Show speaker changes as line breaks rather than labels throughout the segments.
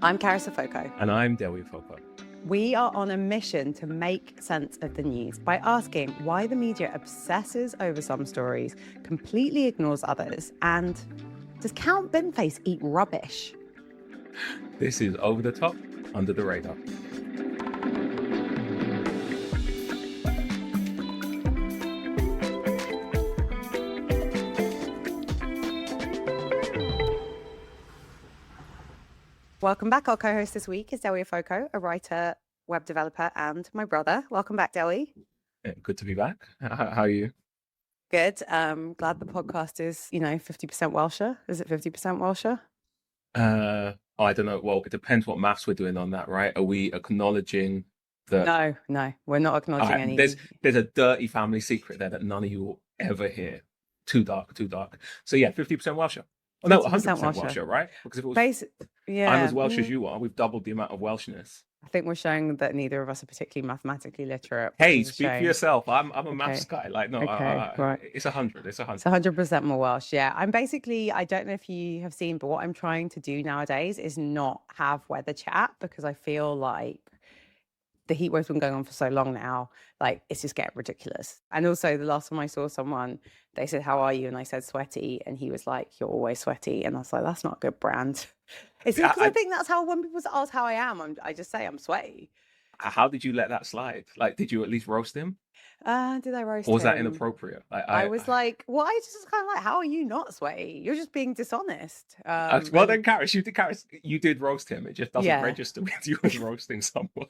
I'm Dewi Afoko.
And I'm Dewi Afoko.
We are on a mission to make sense of the news by asking why the media obsesses over some stories, completely ignores others, and does Count Binface eat rubbish?
This is Over the Top, Under the Radar.
Welcome back. Our co-host this week is Dewi Afoko, a writer, web developer, and my brother. Welcome back, Dewi.
Good to be back. How are you?
Good. Glad the podcast is, 50% Welsher. Is it 50% Welsher?
I don't know. Well, it depends what maths we're doing on that, right? Are we acknowledging that?
No, we're not acknowledging any.
There's a dirty family secret there that none of you will ever hear. Too dark. So yeah, 50% Welsher. Oh, no, 100% Welsher, right? Because if it was, I'm as Welsh as you are. We've doubled the amount of Welshness.
I think we're showing that neither of us are particularly mathematically literate.
Hey, speak for yourself. I'm a maths guy. Like, no,
right.
It's 100. It's 100.
It's 100% more Welsh. Yeah, I'm basically, I don't know if you have seen, but what I'm trying to do nowadays is not have weather chat because I feel like the heat wave's been going on for so long now, like it's just getting ridiculous. And also the last time I saw someone, they said, "How are you?" And I said, "Sweaty." And he was like, "You're always sweaty." And I was like, that's not a good brand. It's because I think that's how, when people ask how I am, I just say I'm sweaty.
How did you let that slide? Like, did you at least roast him?
Did I roast him?
Or was that inappropriate?
I was like, well, I just kind of like, how are you not sweaty? You're just being dishonest.
Well, then, Carys, you did roast him. It just doesn't register with you as roasting someone.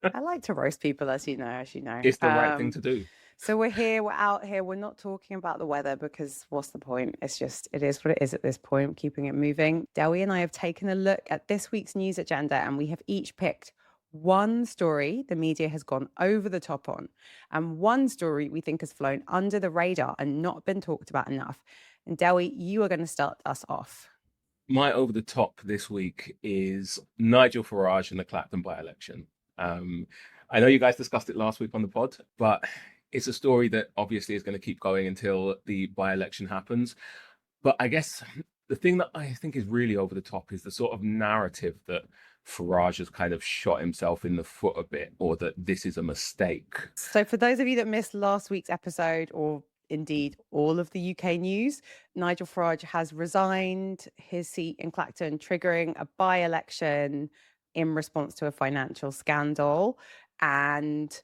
I like to roast people, as you know.
It's the right thing to do.
So we're out here. We're not talking about the weather because what's the point? It is what it is at this point, keeping it moving. Dewi and I have taken a look at this week's news agenda and we have each picked one story the media has gone over the top on and one story we think has flown under the radar and not been talked about enough. And Dewi, you are going to start us off.
My over the top this week is Nigel Farage and the Clacton by-election. I know you guys discussed it last week on the pod, but it's a story that obviously is going to keep going until the by-election happens. But I guess the thing that I think is really over the top is the sort of narrative that Farage has kind of shot himself in the foot a bit, or that this is a mistake.
So for those of you that missed last week's episode, or indeed all of the UK news, Nigel Farage has resigned his seat in Clacton, triggering a by-election in response to a financial scandal. And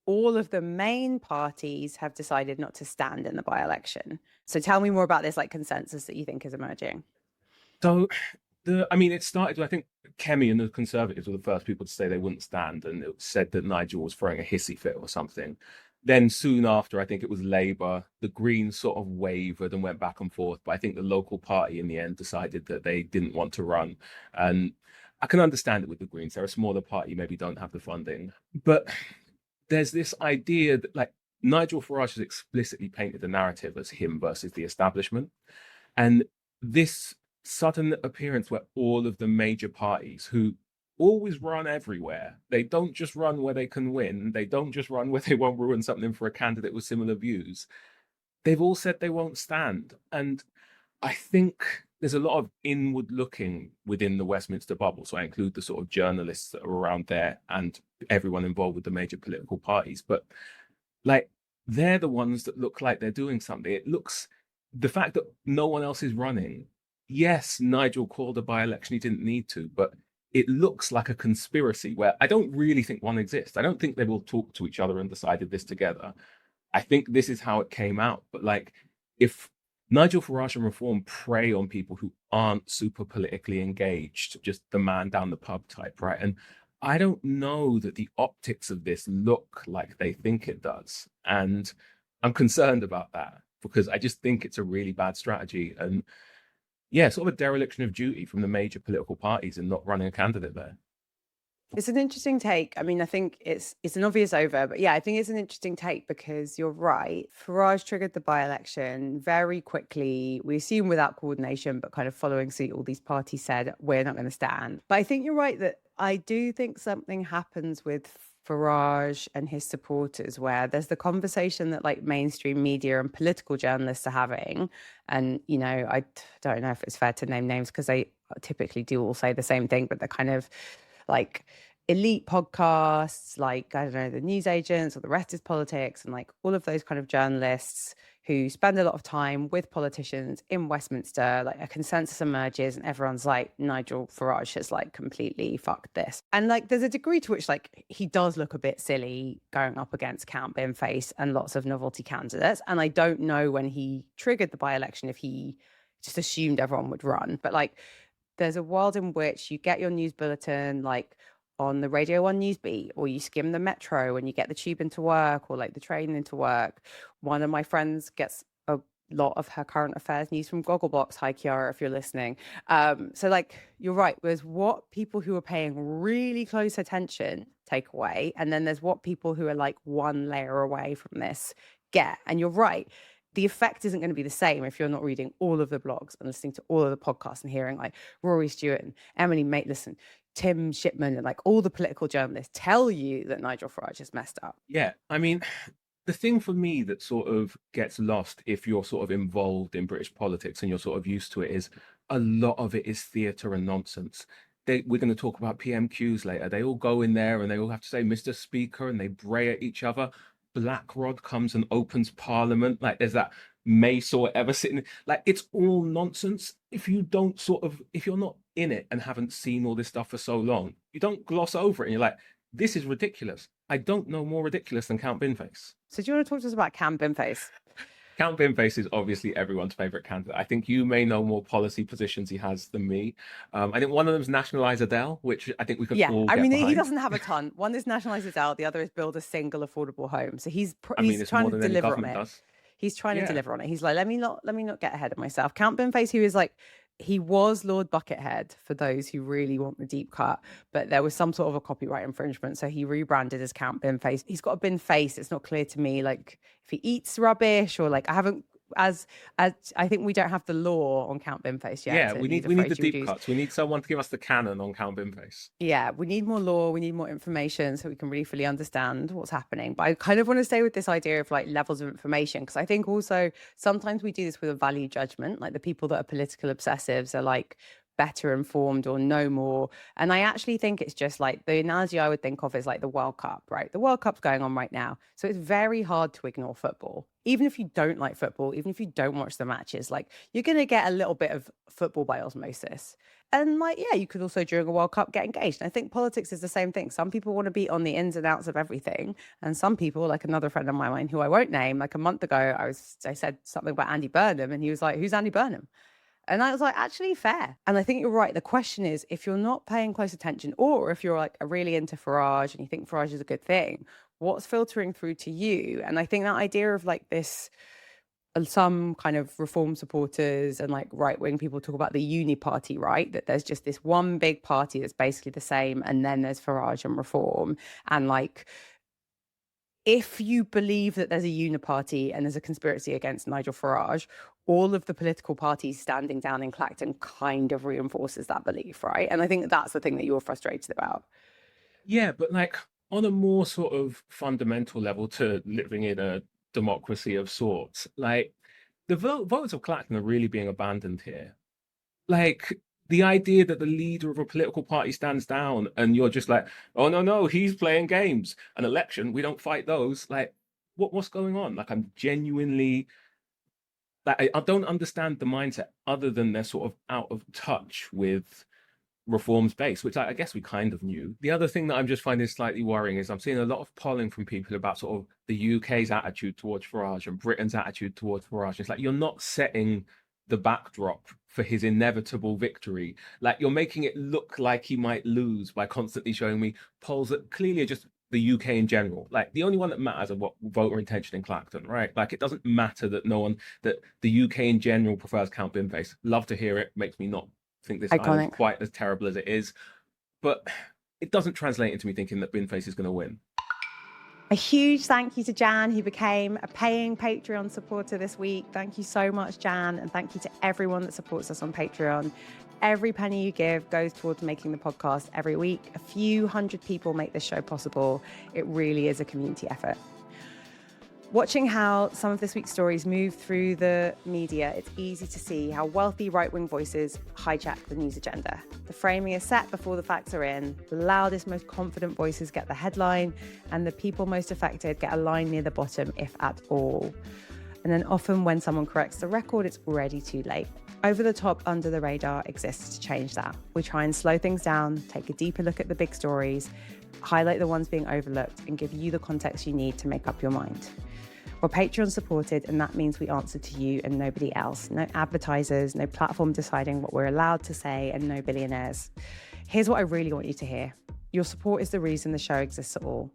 all of the main parties have decided not to stand in the by-election. So tell me more about this consensus that you think is emerging.
So it started with, I think Kemi and the Conservatives were the first people to say they wouldn't stand, and it said that Nigel was throwing a hissy fit or something. Then soon after, I think it was Labour, the Greens sort of wavered and went back and forth, but I think the local party in the end decided that they didn't want to run. And I can understand it with the Greens. They're a smaller party, maybe don't have the funding. But there's this idea that Nigel Farage has explicitly painted the narrative as him versus the establishment. And this sudden appearance where all of the major parties who always run everywhere, they don't just run where they can win, they don't just run where they won't ruin something for a candidate with similar views, they've all said they won't stand. And I think there's a lot of inward looking within the Westminster bubble, so I include the sort of journalists that are around there and everyone involved with the major political parties, but they're the ones that look like they're doing something. It looks, the fact that no one else is running, yes, Nigel called a by-election he didn't need to, but it looks like a conspiracy where I don't really think one exists. I don't think they will talk to each other and decided this together. I think this is how it came out. But if Nigel Farage and Reform prey on people who aren't super politically engaged, just the man down the pub type, right? And I don't know that the optics of this look like they think it does. And I'm concerned about that because I just think it's a really bad strategy. And yeah, sort of a dereliction of duty from the major political parties in not running a candidate there.
It's an interesting take. I mean, I think it's an obvious over, but yeah, I think it's an interesting take because you're right. Farage triggered the by-election very quickly. We assume without coordination, but kind of following suit, all these parties said, we're not going to stand. But I think you're right that I do think something happens with Farage and his supporters where there's the conversation that mainstream media and political journalists are having. And, I don't know if it's fair to name names because typically do all say the same thing, but they're kind of like elite podcasts, like, I don't know, the news agents or the rest is politics, and like all of those kind of journalists who spend a lot of time with politicians in Westminster. Like a consensus emerges and everyone's like, Nigel Farage has like completely fucked this. And like there's a degree to which like he does look a bit silly going up against Count Binface and lots of novelty candidates. And I don't know when he triggered the by-election if he just assumed everyone would run. But like there's a world in which you get your news bulletin like on the Radio 1 news beat, or you skim the metro and you get the tube into work or like the train into work. One of my friends gets a lot of her current affairs news from Gogglebox. Hi, Kiara, if you're listening. So like, you're right. There's what people who are paying really close attention take away. And then there's what people who are like one layer away from this get. And you're right. The effect isn't going to be the same if you're not reading all of the blogs and listening to all of the podcasts and hearing like Rory Stewart and Emily Maitlis, Tim Shipman, and like all the political journalists tell you that Nigel Farage has messed up.
Yeah, I mean, the thing for me that sort of gets lost if you're sort of involved in British politics and you're sort of used to it is a lot of it is theatre and nonsense. We're going to talk about PMQs later. They all go in there and they all have to say, Mr. Speaker, and they bray at each other. Blackrod comes and opens Parliament. Like there's that mace or whatever sitting. Like it's all nonsense. If you're not in it and haven't seen all this stuff for so long, you don't gloss over it and you're like, this is ridiculous. I don't know more ridiculous than Count Binface.
So do you want to talk to us about Count Binface?
Count Binface is obviously everyone's favorite candidate. I think you may know more policy positions he has than me. I think one of them is nationalise Adele, which I think we could all get behind.
He doesn't have a ton. One is nationalise Adele, the other is build a single affordable home. So he's trying to deliver on it. He's trying to deliver on it. He's like, let me not get ahead of myself. Count Binface, who is like, he was Lord Buckethead for those who really want the deep cut, but there was some sort of a copyright infringement, so he rebranded as Count Binface. He's got a bin face. It's not clear to me like if he eats rubbish or like I haven't as I think we don't have the law on Count Binface yet.
Yeah, we need the deep cuts. We need someone to give us the canon on Count Binface.
Yeah, we need more law. We need more information so we can really fully understand what's happening. But I kind of want to stay with this idea of like levels of information, because I think also sometimes we do this with a value judgment. Like the people that are political obsessives are like better informed or know more. And I actually think it's just like the analogy I would think of is like the World Cup, right? The World Cup's going on right now. So it's very hard to ignore football. Even if you don't like football, even if you don't watch the matches, like you're going to get a little bit of football by osmosis. And like, yeah, you could also during a World Cup get engaged. And I think politics is the same thing. Some people want to be on the ins and outs of everything. And some people, like another friend of mine who I won't name, like a month ago, I said something about Andy Burnham and he was like, who's Andy Burnham? And I was like, actually fair. And I think you're right. The question is, if you're not paying close attention, or if you're like really into Farage and you think Farage is a good thing, what's filtering through to you? And I think that idea of like this, some kind of reform supporters and like right-wing people talk about the uni party, right? That there's just this one big party that's basically the same. And then there's Farage and reform. And like, if you believe that there's a uniparty and there's a conspiracy against Nigel Farage, all of the political parties standing down in Clacton kind of reinforces that belief, right? And I think that's the thing that you're frustrated about.
Yeah, but like on a more sort of fundamental level to living in a democracy of sorts, like the voters of Clacton are really being abandoned here. Like the idea that the leader of a political party stands down and you're just like, oh, no, he's playing games. An election, we don't fight those. Like, what's going on? Like, I'm genuinely, like, I don't understand the mindset other than they're sort of out of touch with reform's base, which I guess we kind of knew. The other thing that I'm just finding slightly worrying is I'm seeing a lot of polling from people about sort of the UK's attitude towards Farage and Britain's attitude towards Farage. It's like, you're not setting the backdrop for his inevitable victory. Like you're making it look like he might lose by constantly showing me polls that clearly are just the UK in general. Like the only one that matters are what voter intention in Clacton, right? Like it doesn't matter that that the UK in general prefers Count Binface. Love to hear it. Makes me not think this is quite as terrible as it is. But it doesn't translate into me thinking that Binface is going to win.
A huge thank you to Jan, who became a paying Patreon supporter this week. Thank you so much, Jan. And thank you to everyone that supports us on Patreon. Every penny you give goes towards making the podcast every week. A few hundred people make this show possible. It really is a community effort. Watching how some of this week's stories move through the media, it's easy to see how wealthy right-wing voices hijack the news agenda. The framing is set before the facts are in. The loudest, most confident voices get the headline, and the people most affected get a line near the bottom, if at all. And then often when someone corrects the record, it's already too late. Over the Top, Under the Radar exists to change that. We try and slow things down, take a deeper look at the big stories, highlight the ones being overlooked, and give you the context you need to make up your mind. We're Patreon supported, and that means we answer to you and nobody else. No advertisers, no platform deciding what we're allowed to say, and no billionaires. Here's what I really want you to hear. Your support is the reason the show exists at all.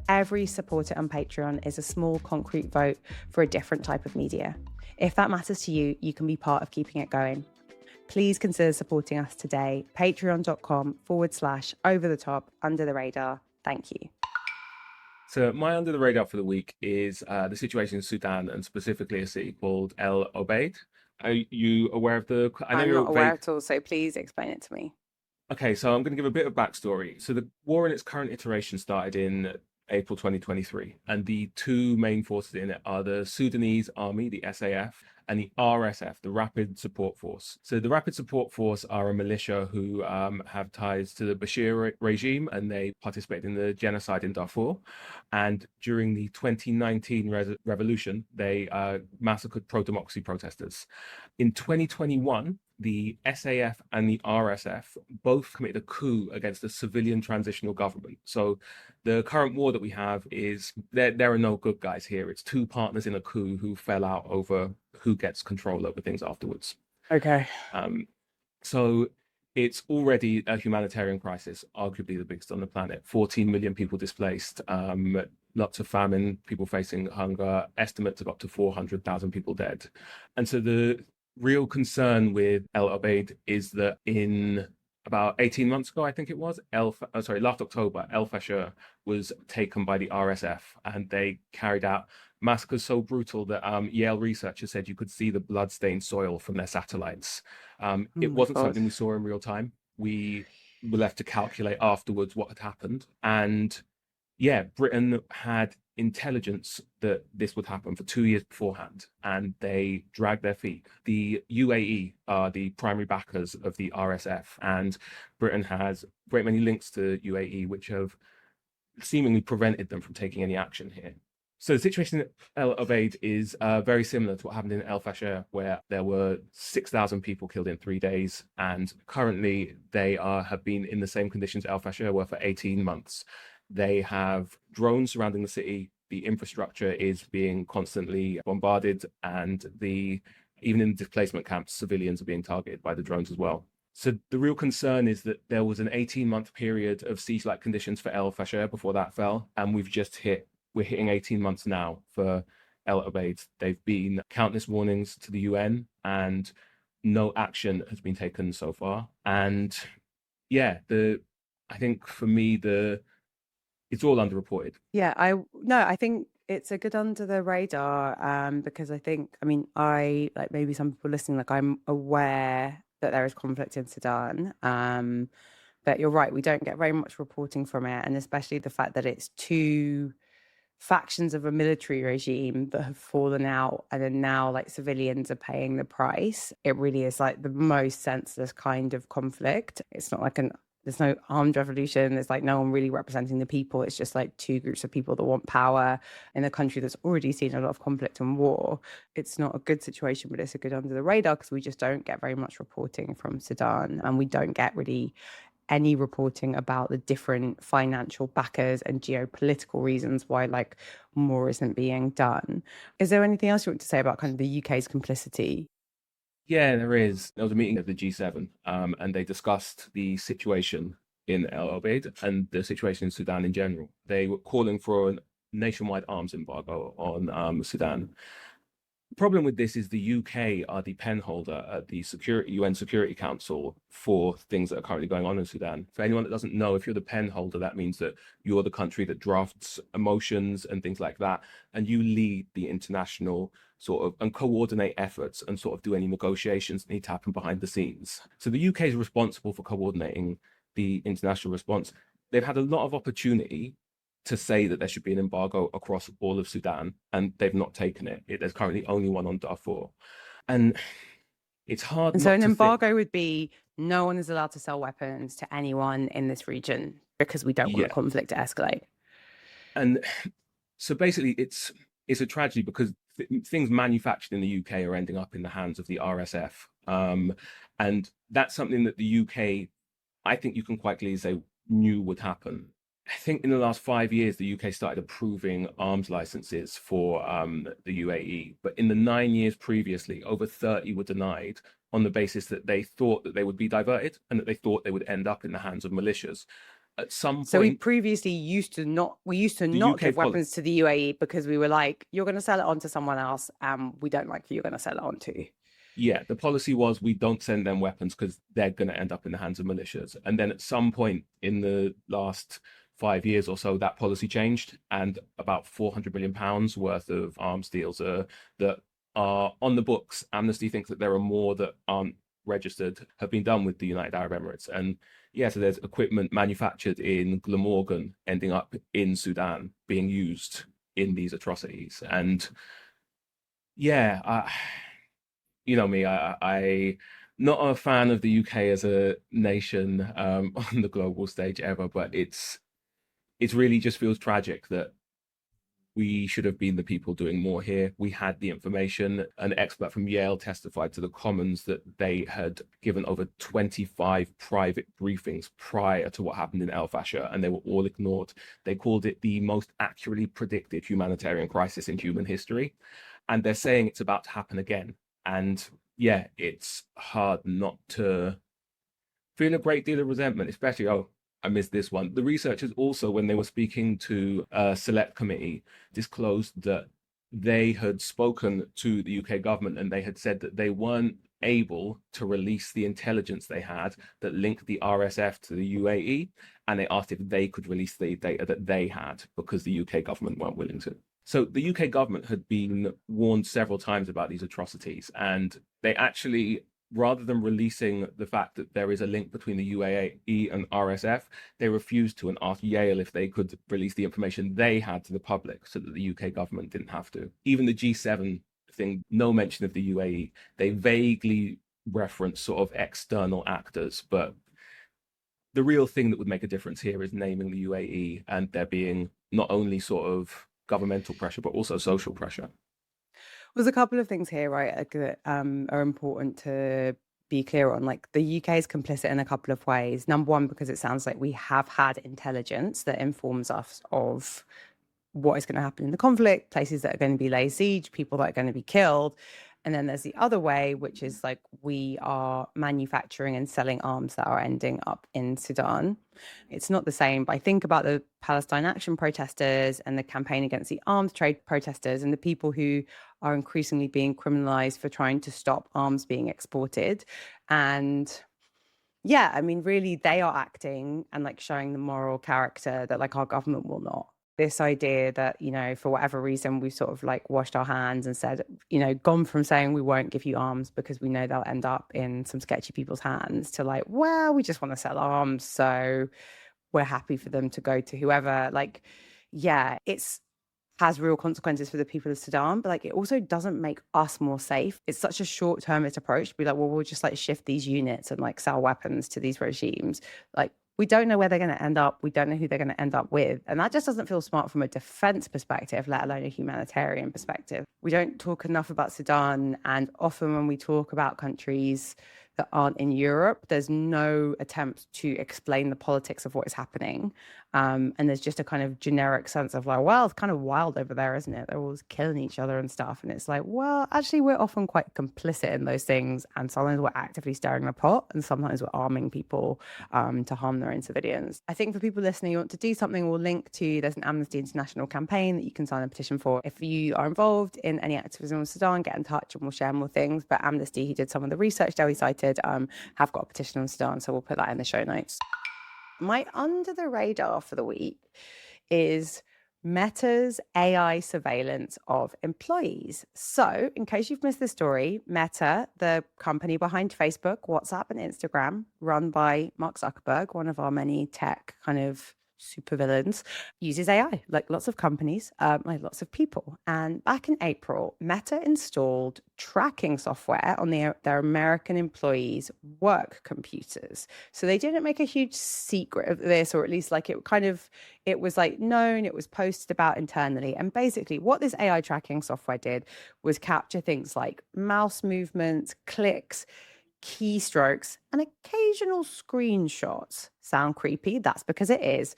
Every supporter on Patreon is a small, concrete vote for a different type of media. If that matters to you, you can be part of keeping it going. Please consider supporting us today. Patreon.com/overthetop_under-the-radar. Thank you.
So my under the radar for the week is the situation in Sudan, and specifically a city called El Obeid. Are you aware of the?
I'm not aware at all, so please explain it to me.
Okay, so I'm going to give a bit of backstory. So the war in its current iteration started in April 2023, and the two main forces in it are the Sudanese army, the SAF, and the RSF, the Rapid Support Force. So the Rapid Support Force are a militia who have ties to the Bashir regime, and they participated in the genocide in Darfur. And during the 2019 revolution, they massacred pro-democracy protesters. In 2021, the SAF and the RSF both committed a coup against the civilian transitional government. So the current war that we have is there are no good guys here. It's two partners in a coup who fell out over who gets control over things afterwards.
Okay.
So it's already a humanitarian crisis, arguably the biggest on the planet. 14 million people displaced, lots of famine, people facing hunger, estimates of up to 400,000 people dead. And so the real concern with El Obeid is that in about 18 months ago, I think it was, last October, El Fasher was taken by the RSF, and they carried out massacres so brutal that Yale researchers said you could see the blood-stained soil from their satellites. It wasn't something we saw in real time. We were left to calculate afterwards what had happened. And yeah, Britain had intelligence that this would happen for 2 years beforehand, and they dragged their feet. The UAE are the primary backers of the RSF, and Britain has a great many links to UAE, which have seemingly prevented them from taking any action here. So the situation at El Obeid is very similar to what happened in El Fasher, where there were 6,000 people killed in 3 days, and currently they have been in the same conditions El Fasher were for 18 months. They have drones surrounding the city. The infrastructure is being constantly bombarded, and even in displacement camps, civilians are being targeted by the drones as well. So the real concern is that there was an 18-month period of siege-like conditions for El Fasher before that fell, and we're hitting 18 months now for El Obeid. They've been countless warnings to the UN, and no action has been taken so far. And yeah, I think for me, it's all underreported.
Yeah, I think it's a good under the radar because I like maybe some people listening, like I'm aware that there is conflict in Sudan. But you're right, we don't get very much reporting from it, and especially the fact that it's two factions of a military regime that have fallen out, and then now like civilians are paying the price. It really is like the most senseless kind of conflict. It's not like there's no armed revolution. There's like no one really representing the people. It's just like two groups of people that want power in a country that's already seen a lot of conflict and war. It's not a good situation, but it's a good under the radar because we just don't get very much reporting from Sudan, and we don't get really any reporting about the different financial backers and geopolitical reasons why like more isn't being done. Is there anything else you want to say about kind of the UK's complicity?
Yeah, there is. There was a meeting of the G7, and they discussed the situation in El Obeid and the situation in Sudan in general. They were calling for a nationwide arms embargo on Sudan. The problem with this is the UK are the pen holder at the UN Security Council for things that are currently going on in Sudan. For anyone that doesn't know, if you're the pen holder, that means that you're the country that drafts motions and things like that, and you lead the international and coordinate efforts and sort of do any negotiations that need to happen behind the scenes. So the UK is responsible for coordinating the international response. They've had a lot of opportunity to say that there should be an embargo across all of Sudan, and they've not taken it. There's currently only one on Darfur. And it's hard
And so
not
an
to think,
embargo would be no one is allowed to sell weapons to anyone in this region because we don't want the
yeah.
conflict to escalate.
And so basically, it's a tragedy because things manufactured in the UK are ending up in the hands of the RSF. And that's something that the UK, I think you can quite clearly say, knew would happen. I think in the last 5 years, the UK started approving arms licenses for the UAE. But in the 9 years previously, over 30 were denied on the basis that they thought that they would be diverted and that they thought they would end up in the hands of militias. At some
So we
point,
previously used to not
the
not
UK
give weapons to the UAE because we were like, you're going to sell it on to someone else, and we don't like who you're going to sell it on to.
yeah, the policy was we don't send them weapons because they're going to end up in the hands of militias. And then at some point in the last 5 years or so, that policy changed, and about £400 million worth of arms deals that are on the books. Amnesty thinks that there are more that aren't registered, have been done with the United Arab Emirates. And yeah, so there's equipment manufactured in Glamorgan ending up in Sudan being used in these atrocities. And yeah, you know me, I not a fan of the UK as a nation on the global stage ever, but it really just feels tragic that we should have been the people doing more here. We had the information. An expert from Yale testified to the Commons that they had given over 25 private briefings prior to what happened in El Fasher, and they were all ignored. They called it the most accurately predicted humanitarian crisis in human history. And they're saying it's about to happen again. And yeah, it's hard not to feel a great deal of resentment, especially, oh, I missed this one. The researchers also, when they were speaking to a select committee, disclosed that they had spoken to the UK government and they had said that they weren't able to release the intelligence they had that linked the RSF to the UAE. And they asked if they could release the data that they had because the UK government weren't willing to. So the UK government had been warned several times about these atrocities, and they actually, rather than releasing the fact that there is a link between the UAE and RSF, they refused to and asked Yale if they could release the information they had to the public so that the UK government didn't have to. Even the G7 thing, no mention of the UAE. They vaguely reference sort of external actors, but the real thing that would make a difference here is naming the UAE and there being not only sort of governmental pressure, but also social pressure.
There's a couple of things here, right, that are important to be clear on. Like, the UK is complicit in a couple of ways. Number one, because it sounds like we have had intelligence that informs us of what is going to happen in the conflict, places that are going to be laid siege, people that are going to be killed. And then there's the other way, which is like we are manufacturing and selling arms that are ending up in Sudan. It's not the same, but I think about the Palestine Action protesters and the campaign against the arms trade protesters and the people who are increasingly being criminalized for trying to stop arms being exported. And yeah, I mean, really, they are acting and like showing the moral character that like our government will not. This idea that, you know, for whatever reason, we've sort of like washed our hands and said, you know, gone from saying we won't give you arms because we know they'll end up in some sketchy people's hands to like, well, we just want to sell arms. So we're happy for them to go to whoever. Like, yeah, it's has real consequences for the people of Sudan, but like it also doesn't make us more safe. It's such a short-termist approach to be like, well, we'll just like shift these units and like sell weapons to these regimes. Like, we don't know where they're going to end up. We don't know who they're going to end up with. And that just doesn't feel smart from a defense perspective, let alone a humanitarian perspective. We don't talk enough about Sudan. And often when we talk about countries that aren't in Europe, there's no attempt to explain the politics of what is happening. And there's just a kind of generic sense of like, well, it's kind of wild over there, isn't it? They're always killing each other and stuff. And it's like, well, actually, we're often quite complicit in those things. And sometimes we're actively stirring the pot and sometimes we're arming people to harm their own civilians. I think for people listening, you want to do something, we'll link to, there's an Amnesty International campaign that you can sign a petition for. If you are involved in any activism in Sudan, get in touch and we'll share more things. But Amnesty, who did some of the research Dewi cited, have got a petition on Sudan. So we'll put that in the show notes. My under the radar for the week is Meta's AI surveillance of employees. So, in case you've missed the story, Meta, the company behind Facebook, WhatsApp, and Instagram, run by Mark Zuckerberg, one of our many tech kind of supervillains, uses AI, like lots of companies, like lots of people. And back in April, Meta installed tracking software on their American employees' work computers. So they didn't make a huge secret of this, or at least like it was like known, it was posted about internally. And basically, what this AI tracking software did was capture things like mouse movements, clicks, keystrokes, and occasional screenshots. Sound creepy? That's because it is,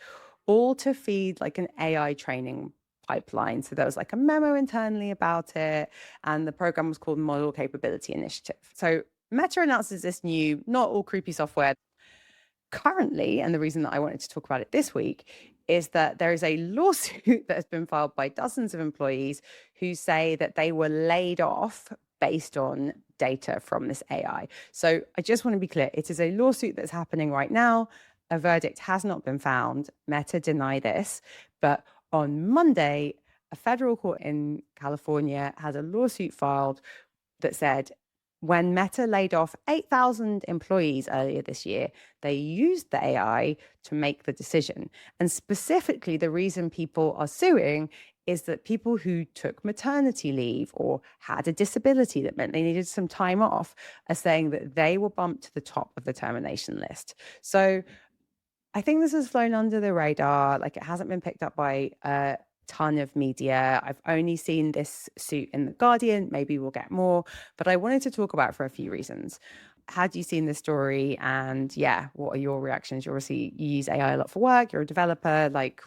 all to feed like an AI training pipeline. So there was like a memo internally about it, and the program was called Model Capability Initiative. So Meta announces this new, not all creepy software currently, and the reason that I wanted to talk about it this week is that there is a lawsuit that has been filed by dozens of employees who say that they were laid off based on data from this AI. So I just want to be clear, it is a lawsuit that's happening right now. A verdict has not been found. Meta deny this, but on Monday, a federal court in California had a lawsuit filed that said when Meta laid off 8,000 employees earlier this year, they used the AI to make the decision. And specifically, the reason people are suing is that people who took maternity leave or had a disability that meant they needed some time off are saying that they were bumped to the top of the termination list. So I think this has flown under the radar. Like, it hasn't been picked up by a ton of media. I've only seen this suit in The Guardian. Maybe we'll get more, but I wanted to talk about it for a few reasons. Had you seen this story? And yeah, what are your reactions? You obviously use AI a lot for work. You're a developer. Like,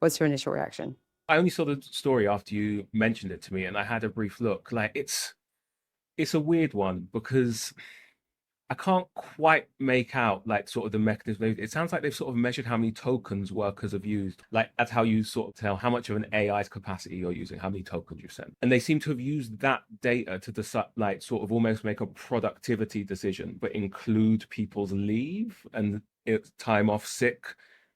what's your initial reaction?
I only saw the story after you mentioned it to me, and I had a brief look. Like, it's a weird one because I can't quite make out like sort of the mechanism. It sounds like they've sort of measured how many tokens workers have used. Like, that's how you sort of tell how much of an AI's capacity you're using, how many tokens you send. And they seem to have used that data to decide, like, sort of almost make a productivity decision, but include people's leave and time off sick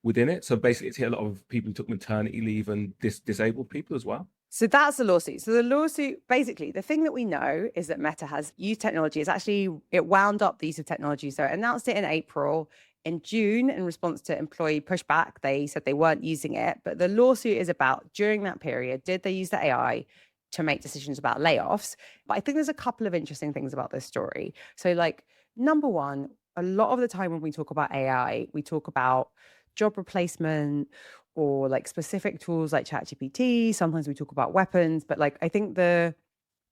within it. So basically, it's hit a lot of people who took maternity leave and disabled people as well.
So that's the lawsuit. So the lawsuit, basically, the thing that we know is that Meta has used technology. It wound up the use of technology. So it announced it in April. In June, in response to employee pushback, they said they weren't using it. But the lawsuit is about, during that period, did they use the AI to make decisions about layoffs? But I think there's a couple of interesting things about this story. So, like, number one, a lot of the time when we talk about AI, we talk about job replacement or like specific tools like ChatGPT. Sometimes we talk about weapons, but like I think the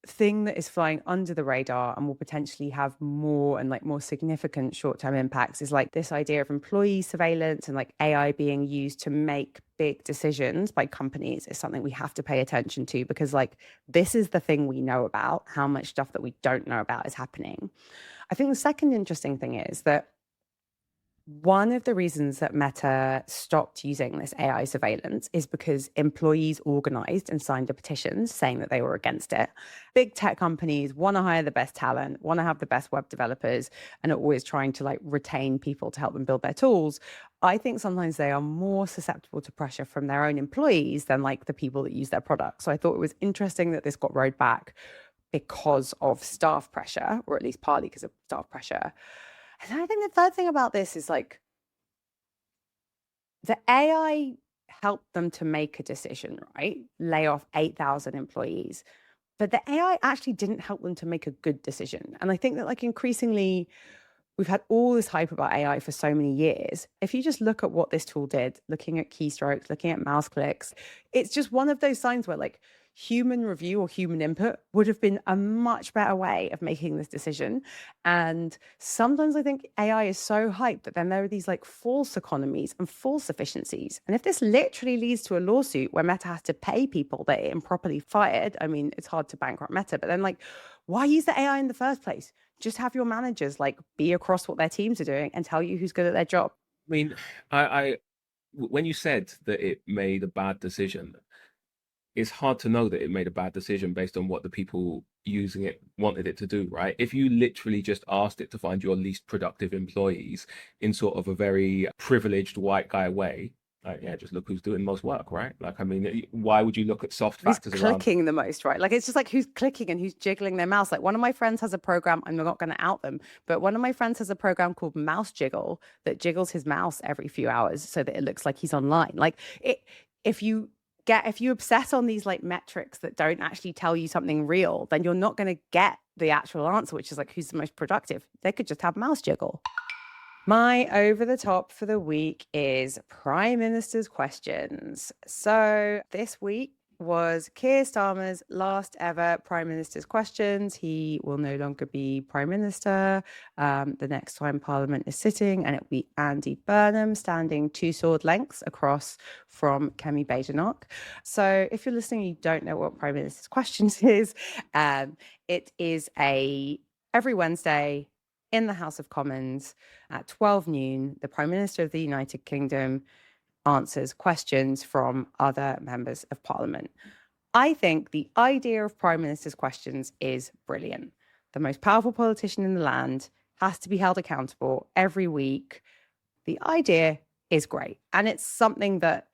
thing that is flying under the radar and will potentially have more and like more significant short-term impacts is like this idea of employee surveillance and like AI being used to make big decisions by companies is something we have to pay attention to, because like this is the thing we know about. How much stuff that we don't know about is happening. I think the second interesting thing is that one of the reasons that Meta stopped using this AI surveillance is because employees organized and signed a petition saying that they were against it. Big tech companies want to hire the best talent, want to have the best web developers, and are always trying to like retain people to help them build their tools. I think sometimes they are more susceptible to pressure from their own employees than like the people that use their products. So I thought it was interesting that this got rolled back because of staff pressure, or at least partly because of staff pressure. And I think the third thing about this is like the AI helped them to make a decision, right? Lay off 8,000 employees. But the AI actually didn't help them to make a good decision. And I think that like increasingly, we've had all this hype about AI for so many years. If you just look at what this tool did, looking at keystrokes, looking at mouse clicks, it's just one of those signs where like human review or human input would have been a much better way of making this decision. And sometimes I think AI is so hyped that then there are these like false economies and false efficiencies. And if this literally leads to a lawsuit where Meta has to pay people that it improperly fired, I mean, it's hard to bankrupt Meta, but then like, why use the AI in the first place? Just have your managers like be across what their teams are doing and tell you who's good at their job.
I mean, I when you said that it made a bad decision, it's hard to know that it made a bad decision based on what the people using it wanted it to do, right? If you literally just asked it to find your least productive employees in sort of a very privileged white guy way, Yeah, just look who's doing most work, right? Like, I mean, why would you look at soft
Who's
factors around?
clicking the most, right? Like it's just like who's clicking and who's jiggling their mouse. Like one of my friends has a program, I'm not going to out them, but one of my friends has a program called Mouse Jiggle that jiggles his mouse every few hours so that it looks like he's online. Like it, if you if you obsess on these like metrics that don't actually tell you something real, then you're not going to get the actual answer, which is like who's the most productive. They could just have Mouse Jiggle. My over the top for the week is Prime Minister's questions. So this week was Keir Starmer's last ever Prime Minister's questions. He will no longer be Prime Minister the next time Parliament is sitting, and it will be Andy Burnham standing two sword lengths across from Kemi Badenoch. So if you're listening, you don't know what Prime Minister's questions is. It is every Wednesday in the House of Commons at 12 noon, the Prime Minister of the United Kingdom answers questions from other members of Parliament. I think the idea of Prime Minister's questions is brilliant. The most powerful politician in the land has to be held accountable every week. The idea is great. And it's something that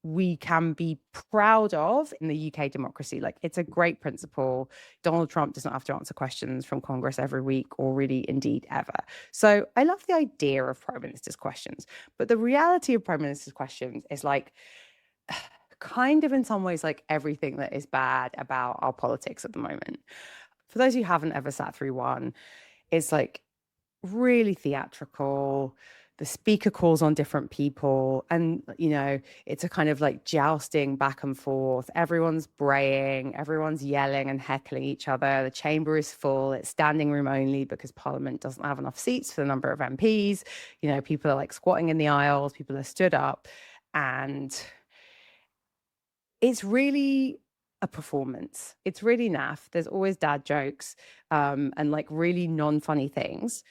we can be proud of in the UK democracy. Like it's a great principle. Donald Trump does not have to answer questions from Congress every week or really indeed ever. So I love the idea of Prime Minister's questions, but the reality of Prime Minister's questions is like kind of in some ways like everything that is bad about our politics at the moment. For those who haven't ever sat through one, it's like really theatrical. The speaker calls on different people, and it's a kind of like jousting back and forth. Everyone's braying, everyone's yelling and heckling each other. The chamber is full. It's standing room only because Parliament doesn't have enough seats for the number of MPs. People are like squatting in the aisles, people are stood up, and it's really a performance. It's really naff. There's always dad jokes and like really non-funny things.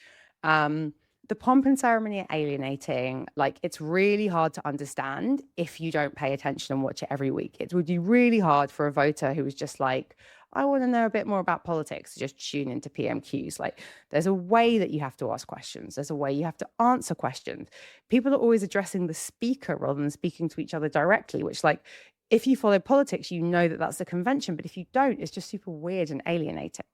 The pomp and ceremony are alienating. Like it's really hard to understand if you don't pay attention and watch it every week. It would be really hard for a voter who was just like, I want to know a bit more about politics, to just tune into PMQs. Like there's a way that you have to ask questions. There's a way you have to answer questions. People are always addressing the speaker rather than speaking to each other directly, which like, if you follow politics, you know that that's the convention. But if you don't, it's just super weird and alienating.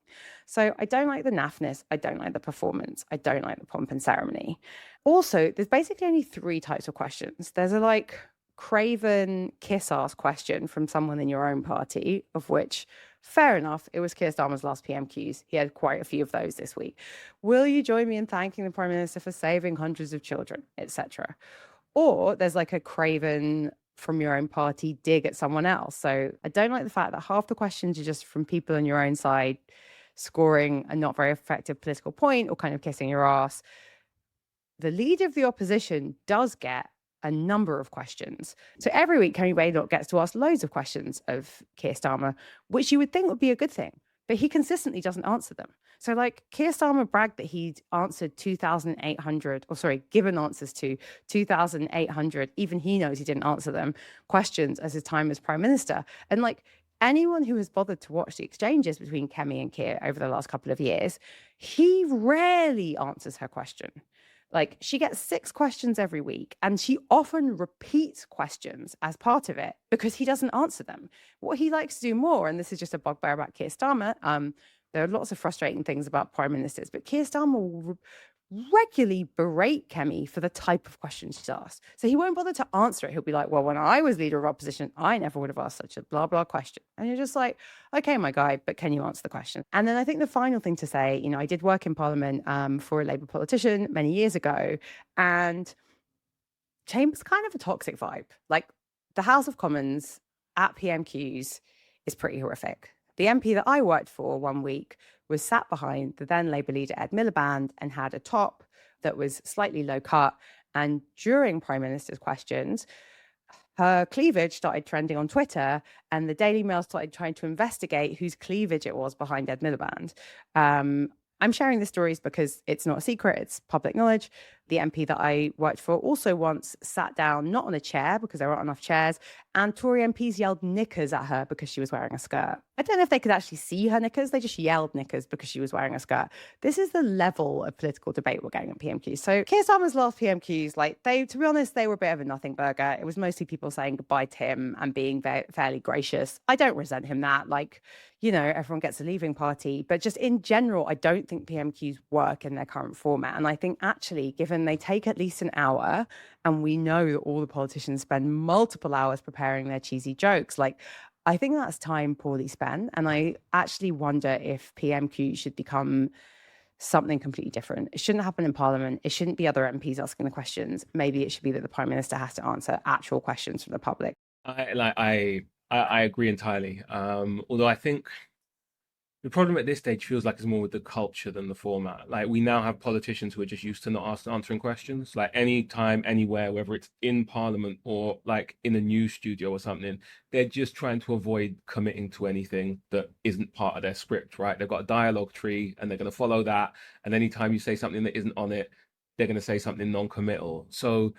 So I don't like the naffness. I don't like the performance. I don't like the pomp and ceremony. Also, there's basically only three types of questions. There's a like craven kiss-ass question from someone in your own party, of which, fair enough, it was Keir Starmer's last PMQs. He had quite a few of those this week. Will you join me in thanking the Prime Minister for saving hundreds of children, etc.? Or there's like a craven from your own party dig at someone else. So I don't like the fact that half the questions are just from people on your own side scoring a not very effective political point or kind of kissing your ass. The leader of the opposition does get a number of questions. So every week, Kemi Badenoch gets to ask loads of questions of Keir Starmer, which you would think would be a good thing, but he consistently doesn't answer them. So like Keir Starmer bragged that he'd answered 2,800, or sorry, given answers to 2,800, even he knows he didn't answer them, questions as his time as Prime Minister. And like anyone who has bothered to watch the exchanges between Kemi and Keir over the last couple of years, he rarely answers her question. Like she gets 6 questions every week, and she often repeats questions as part of it because he doesn't answer them. What he likes to do more, and this is just a bugbear about Keir Starmer, there are lots of frustrating things about prime ministers, but Keir Starmer will regularly berate Kemi for the type of questions she's asked. So he won't bother to answer it. He'll be like, well, when I was leader of opposition, I never would have asked such a blah, blah question. And you're just like, okay, my guy, but can you answer the question? And then I think the final thing to say, I did work in Parliament for a Labour politician many years ago, and Chamber's kind of a toxic vibe. Like the House of Commons at PMQs is pretty horrific. The MP that I worked for one week was sat behind the then Labour leader Ed Miliband and had a top that was slightly low cut. And during Prime Minister's questions, her cleavage started trending on Twitter, and the Daily Mail started trying to investigate whose cleavage it was behind Ed Miliband. I'm sharing the stories because it's not a secret, it's public knowledge. the MP that I worked for, also once sat down, not on a chair because there aren't enough chairs, and Tory MPs yelled knickers at her because she was wearing a skirt. I don't know if they could actually see her knickers. They just yelled knickers because she was wearing a skirt. This is the level of political debate we're getting at PMQs. So Keir Starmer's last PMQs, like to be honest, they were a bit of a nothing burger. It was mostly people saying goodbye to him and being fairly gracious. I don't resent him that. Like, you know, everyone gets a leaving party. But just in general, I don't think PMQs work in their current format. And I think actually, given they take at least an hour, and we know that all the politicians spend multiple hours preparing their cheesy jokes, like, I think that's time poorly spent. And I actually wonder if PMQ should become something completely different. It shouldn't happen in Parliament. It shouldn't be other MPs asking the questions. Maybe it should be that the Prime Minister has to answer actual questions from the public.
I agree entirely. Although I think the problem at this stage feels like it's more with the culture than the format. Like, we now have politicians who are just used to not answering questions. Like, anytime, anywhere, whether it's in Parliament or like in a news studio or something, they're just trying to avoid committing to anything that isn't part of their script, right? They've got a dialogue tree and they're going to follow that. And anytime you say something that isn't on it, they're going to say something non-committal. So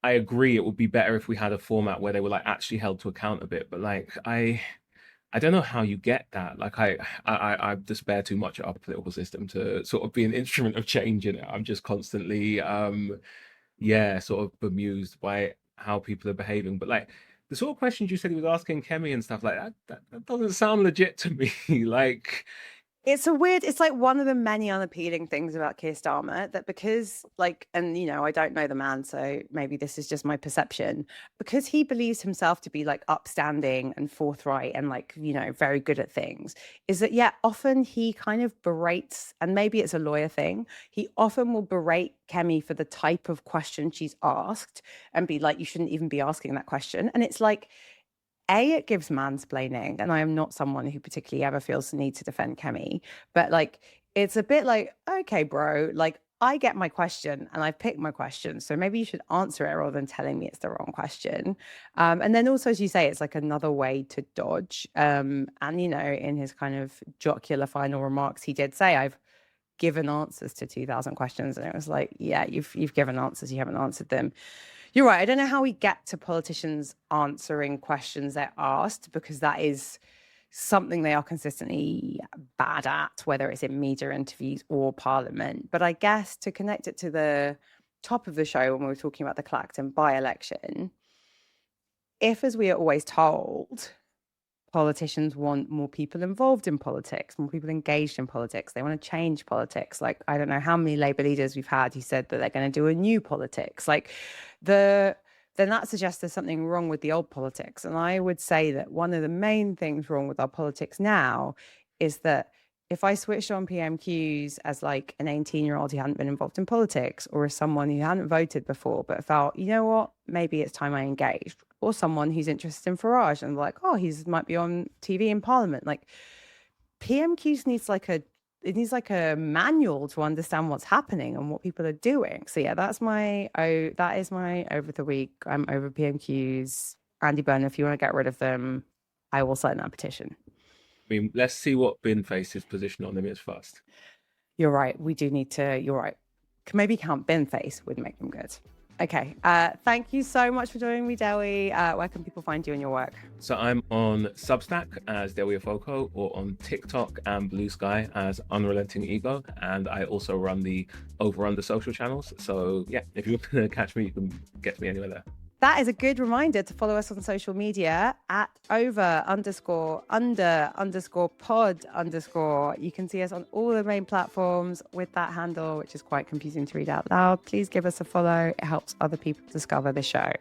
I agree it would be better if we had a format where they were like actually held to account a bit. But like, I don't know how you get that. Like, I despair too much at our political system to sort of be an instrument of change in it. I'm just constantly, sort of bemused by how people are behaving. But like, the sort of questions you said he was asking Kemi and stuff like that doesn't sound legit to me. Like,
It's like one of the many unappealing things about Keir Starmer, that because like, and you know, I don't know the man, so maybe this is just my perception, because he believes himself to be like upstanding and forthright and like, you know, very good at things, is that, yeah, often he kind of berates, and maybe it's a lawyer thing, he often will berate Kemi for the type of question she's asked and be like, you shouldn't even be asking that question. And it's like, it gives mansplaining, and I am not someone who particularly ever feels the need to defend Kemi, but like, it's a bit like, okay, bro, like, I get my question and I've picked my question, so maybe you should answer it rather than telling me it's the wrong question. And then also, as you say, it's like another way to dodge. And you know, in his kind of jocular final remarks, he did say, I've given answers to 2,000 questions, and it was like, yeah, you've given answers, you haven't answered them. You're right. I don't know how we get to politicians answering questions they're asked, because that is something they are consistently bad at, whether it's in media interviews or Parliament. But I guess to connect it to the top of the show when we were talking about the Clacton by-election, if, as we are always told, politicians want more people involved in politics, more people engaged in politics, they want to change politics. Like, I don't know how many Labour leaders we've had who said that they're going to do a new politics. Like, then that suggests there's something wrong with the old politics. And I would say that one of the main things wrong with our politics now is that if I switched on PMQs as like an 18-year-old who hadn't been involved in politics, or as someone who hadn't voted before but felt, you know what, maybe it's time I engaged, or someone who's interested in Farage and like, oh, he's might be on TV in Parliament, like, PMQs needs like a manual to understand what's happening and what people are doing. So yeah, that is my over the week. I'm over PMQs. Andy Byrne, if you want to get rid of them, I will sign that petition.
I mean, let's see what Binface's position on them is first.
You're right. We do need to. You're right. Maybe Count Binface would make them good. Okay. Thank you so much for joining me, Dewi. Where can people find you and your work?
So I'm on Substack as Dewi Afoko, or on TikTok and Blue Sky as Unrelenting Ego. And I also run the Over Under social channels. So yeah, if you want to catch me, you can get me anywhere there.
That is a good reminder to follow us on social media at over_under_pod_. You can see us on all the main platforms with that handle, which is quite confusing to read out loud. Please give us a follow. It helps other people discover the show.